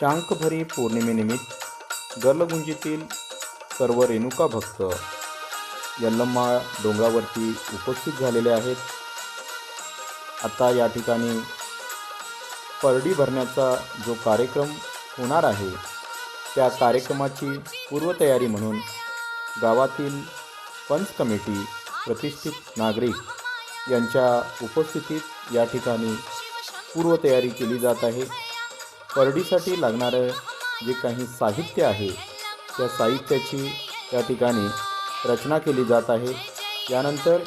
शांकभरी पौर्णिमेनिमित्त गर्लगुंजीतील सर्व रेणुका भक्त यल्लम्मा डोंगरावरती उपस्थित झालेले आहेत। आता या ठिकाणी परडी भरण्याचा जो कार्यक्रम होणार आहे त्या कार्यक्रमाची पूर्वतयारी म्हणून गावातील पंच कमिटी, प्रतिष्ठित नागरिक यांच्या उपस्थितीत या ठिकाणी पूर्वतयारी केली जात आहे। परडीसाठी लागणारं जे काही साहित्य आहे त्या साहित्याची या ठिकाणी रचना केली जात आहे। यानंतर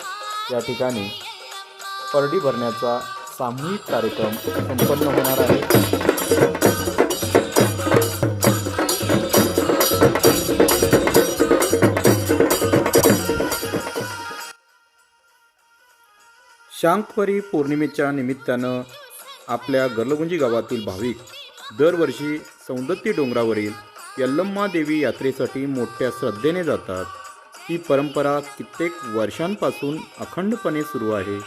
या ठिकाणी परडी भरण्याचा सामूहिक कार्यक्रम संपन्न होणार आहे। शांकभरी पौर्णिमेच्या निमित्तानं आपल्या गर्लगुंजी गावातील भाविक दरवर्षी सौंदत्ती डोंगरावरील यल्लम्मा देवी यात्रेसाठी मोठ्या श्रद्धेने जातात। ही परंपरा कित्येक वर्षांपासून अखंडपणे सुरू आहे।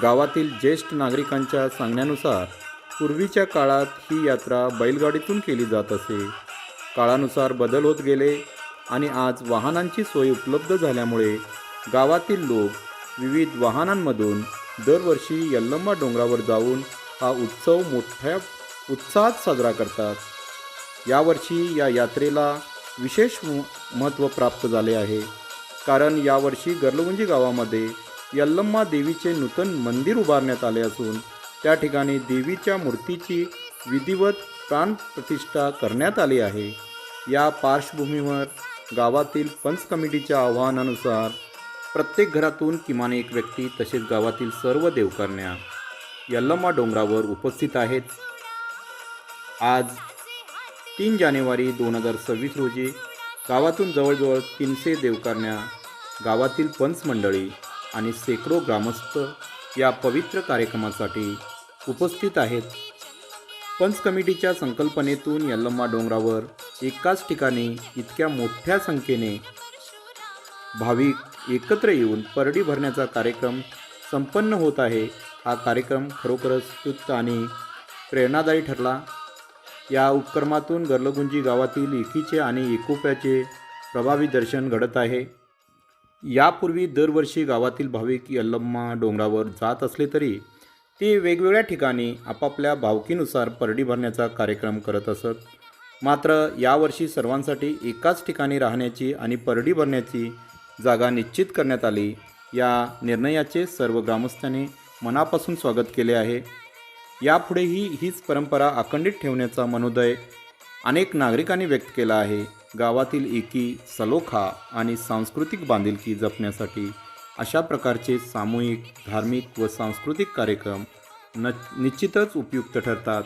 गावातील ज्येष्ठ नागरिकांच्या सांगण्यानुसार पूर्वीच्या काळात ही यात्रा बैलगाडीतून केली जात असे। काळानुसार बदल होत गेले आणि आज वाहनांची सोय उपलब्ध झाल्यामुळे गावातील लोक विविध वाहनांमधून दरवर्षी यल्लम्मा डोंगरावर जाऊन हा उत्सव मोठ्या उत्साहात साजरा करतात। यावर्षी या यात्रेला विशेष महत्त्व प्राप्त झाले आहे, कारण यावर्षी गर्लगुंजी गावामध्ये यल्लम्मा देवीचे नूतन मंदिर उभारण्यात आले असून त्या ठिकाणी देवीच्या मूर्तीची विधिवत प्राणप्रतिष्ठा करण्यात आली आहे। या पार्श्वभूमीवर गावातील पंच कमिटीच्या आवाहनानुसार प्रत्येक घरातून किमान एक व्यक्ती तसेच गावातील सर्व देवकन्या यल्लम्मा डोंगरावर उपस्थित आहेत। आज 3 जानेवारी 2026 रोजी गावातून जवळजवळ 300 देवकन्या, गावातील पंच मंडळी आणि शेकडो ग्रामस्थ या पवित्र कार्यक्रमासाठी उपस्थित आहेत। पंच कमिटीच्या संकल्पनेतून यल्लम्मा डोंगरावर एकाच ठिकाणी इतक्या मोठ्या संख्येने भाविक एकत्र येऊन परडी भरण्याचा कार्यक्रम संपन्न होत आहे। हा कार्यक्रम खरोखरच स्तुत्य आणि प्रेरणादायी ठरला। या उपक्रमातून गर्लगुंजी गावातील एकीचे आणि एकोप्याचे प्रभावी दर्शन घडत आहे। यापूर्वी दरवर्षी गावातील भाविक यल्लम्मा डोंगरावर जात असले तरी ते वेगवेगळ्या ठिकाणी आपापल्या भावकीनुसार परडी भरण्याचा कार्यक्रम करत असत। मात्र यावर्षी सर्वांसाठी एकाच ठिकाणी राहण्याची आणि परडी भरण्याची जागा निश्चित करण्यात आली। या निर्णयाचे सर्व ग्रामस्थांनी मनापासून स्वागत केले आहे। यापुढेही हीच परंपरा अखंडित ठेवण्याचा मनोदय अनेक नागरिकांनी व्यक्त केला आहे। गावातील एकी, सलोखा आणि सांस्कृतिक बांधिलकी जपण्यासाठी अशा प्रकारचे सामूहिक धार्मिक व सांस्कृतिक कार्यक्रम निश्चितच उपयुक्त ठरतात।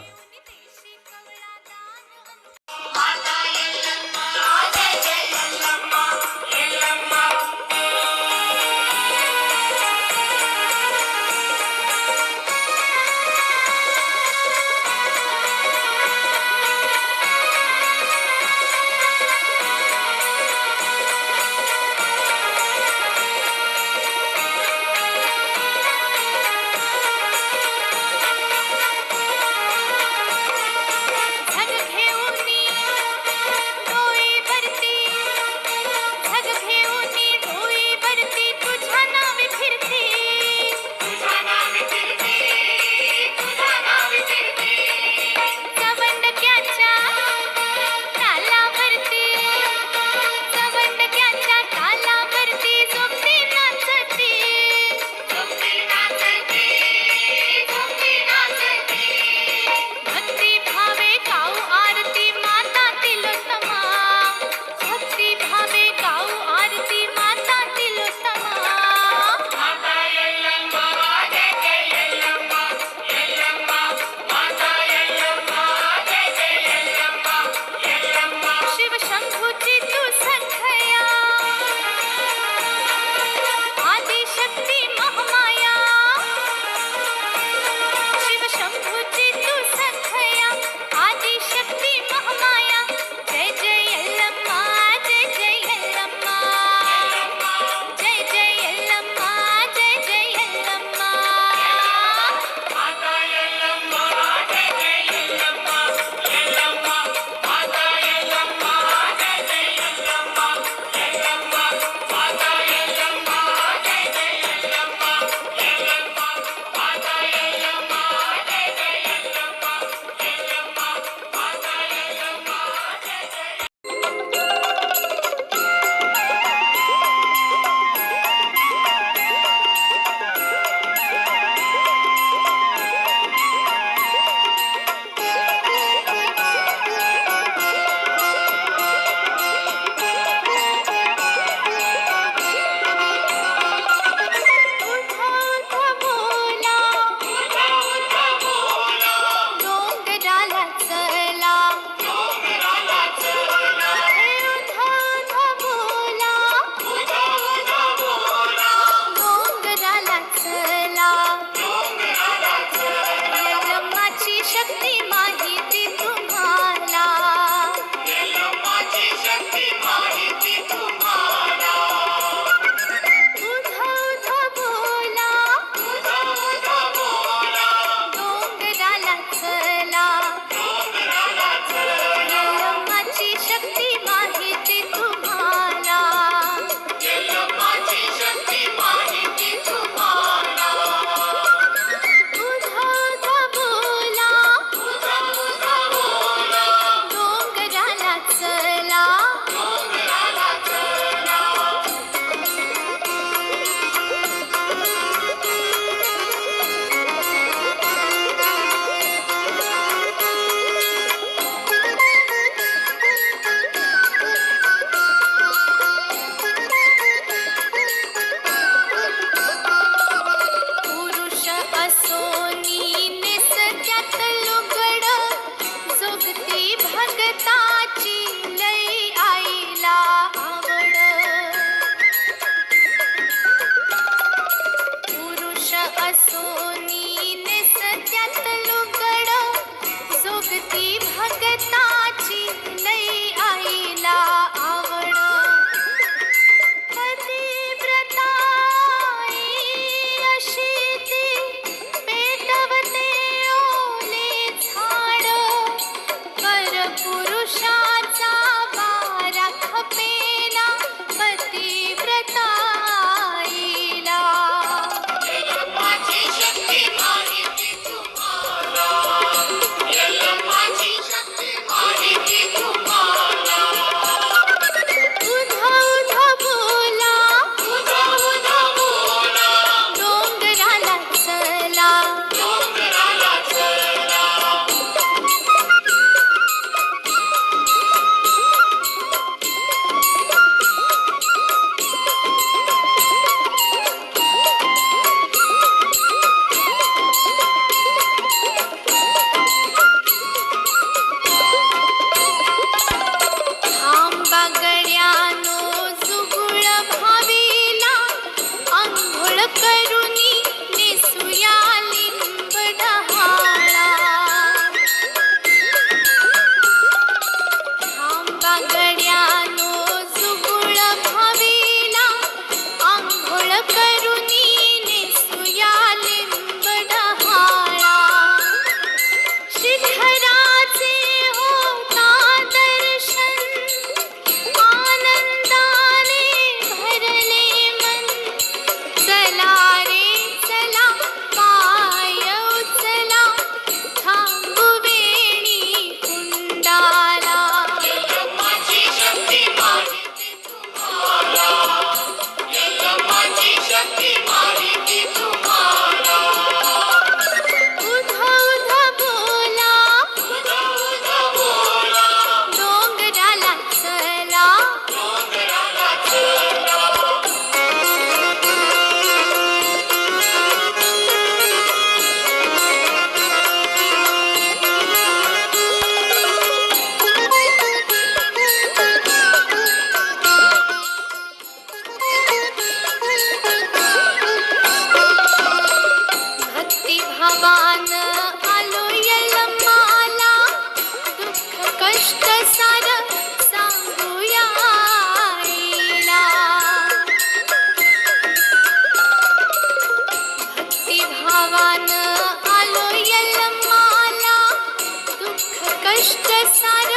इष्ट सार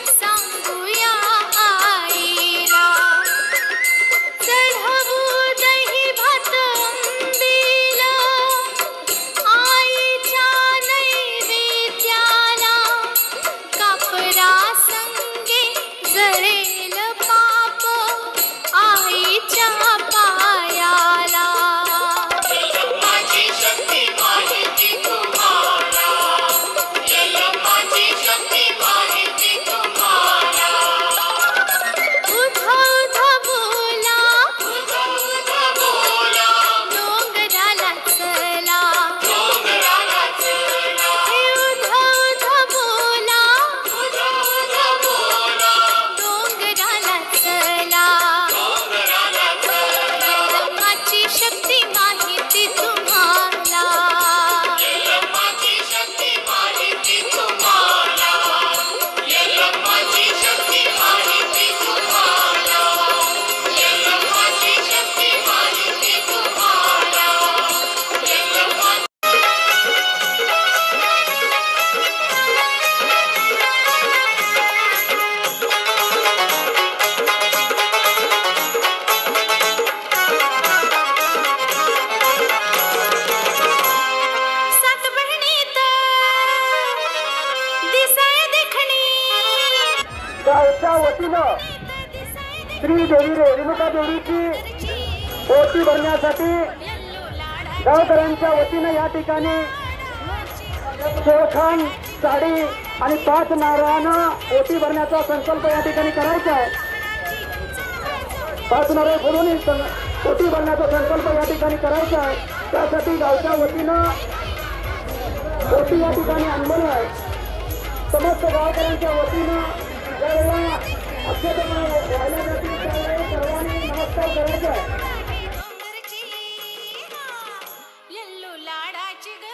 सांगूया आईला, चढवू दही भात अंबीला, आईच्या नैवेद्याला, कापरा संगे जळेल पाप आईच्या पायाला. माझी शक्ती माहिती तुम्हाला, माझी शक्ती माहिती तुम्हाला. उध उध बोला, बोला डोंगराला चला, डोंगराला चला, हे उध उध बोला, बोला डोंगराला चला. डोंगराला चला. यल्लमाची शक्ती माहिती तुम्हाला, माझी शक्ती माहिती तुम्हाला, माझी शक्ती माहिती तुम्हाला, माझी शक्ती माहिती तुम्हाला. सात बहिणीत दिसाय देखणी, गावच्या वतीनं श्री देवी रेणुका देवीची ओटी भरण्यासाठी गावकऱ्यांच्या वतीनं या ठिकाणी सोळखान साडी आणि 5 नारळानं ओटी भरण्याचा संकल्प या ठिकाणी करायचा आहे. 5 नारळ बोलून ओटी भरण्याचा संकल्प या ठिकाणी करायचा आहे. त्यासाठी गावच्या वतीनं ओटी या ठिकाणी आणलेली आहे. समस्त गावकऱ्यांच्या वतीनं ज्यावेळेला अक्षता व्हायला जातील त्यावेळी सर्वांनी नमस्कार करायचा आहे. डोंगरची यल्लो लाडाची ग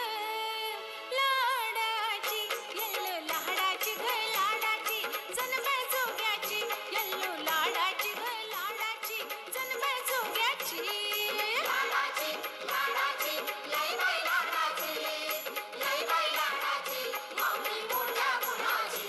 लाडाची, यल्लो लाडाची ग लाडाची, जन्मे जोग्याची, यल्लो लाडाची ग लाडाची, जन्मे जोग्याची. लाडाची लाडाची लई बाई लाडाची, लई बाई लाडाची, माऊली मोठ्या गुणाची.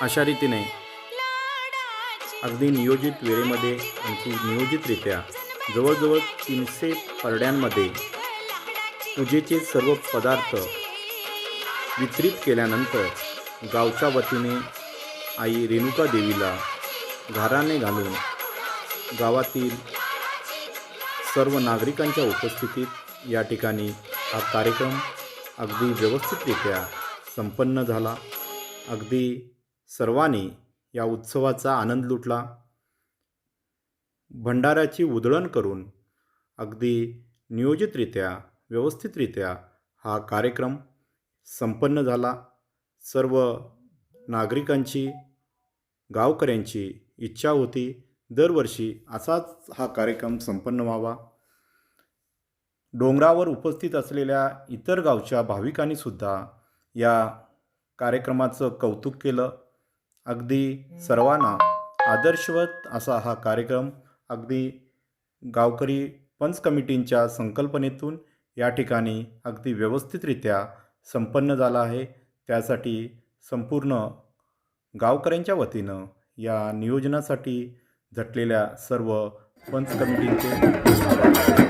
अशा रीतीने अगदी नियोजित वेळेमध्ये आणखी नियोजितरित्या जवळजवळ 300 परड्यांमध्ये पूजेचे सर्व पदार्थ वितरित केल्यानंतर गावच्या वतीने आई रेणुका देवीला घाराणे घालून गावातील सर्व नागरिकांच्या उपस्थितीत या ठिकाणी हा कार्यक्रम अगदी व्यवस्थितरित्या संपन्न झाला. अगदी सर्वांनी या उत्सवाचा आनंद लुटला. भंडाऱ्याची उधळण करून अगदी नियोजितरित्या व्यवस्थितरित्या हा कार्यक्रम संपन्न झाला. सर्व नागरिकांची गावकऱ्यांची इच्छा होती दरवर्षी असाच हा कार्यक्रम संपन्न व्हावा. डोंगरावर उपस्थित असलेल्या इतर गावच्या भाविकांनी सुद्धा या कार्यक्रमाचं कौतुक केलं. अगदी सर्वांना आदर्शवत असा हा कार्यक्रम अगदी गावकरी पंच कमिटींच्या संकल्पनेतून या ठिकाणी अगदी व्यवस्थितरित्या संपन्न झाला आहे. त्यासाठी संपूर्ण गावकऱ्यांच्या वतीनं या नियोजनासाठी झटलेल्या सर्व पंच कमिटींचे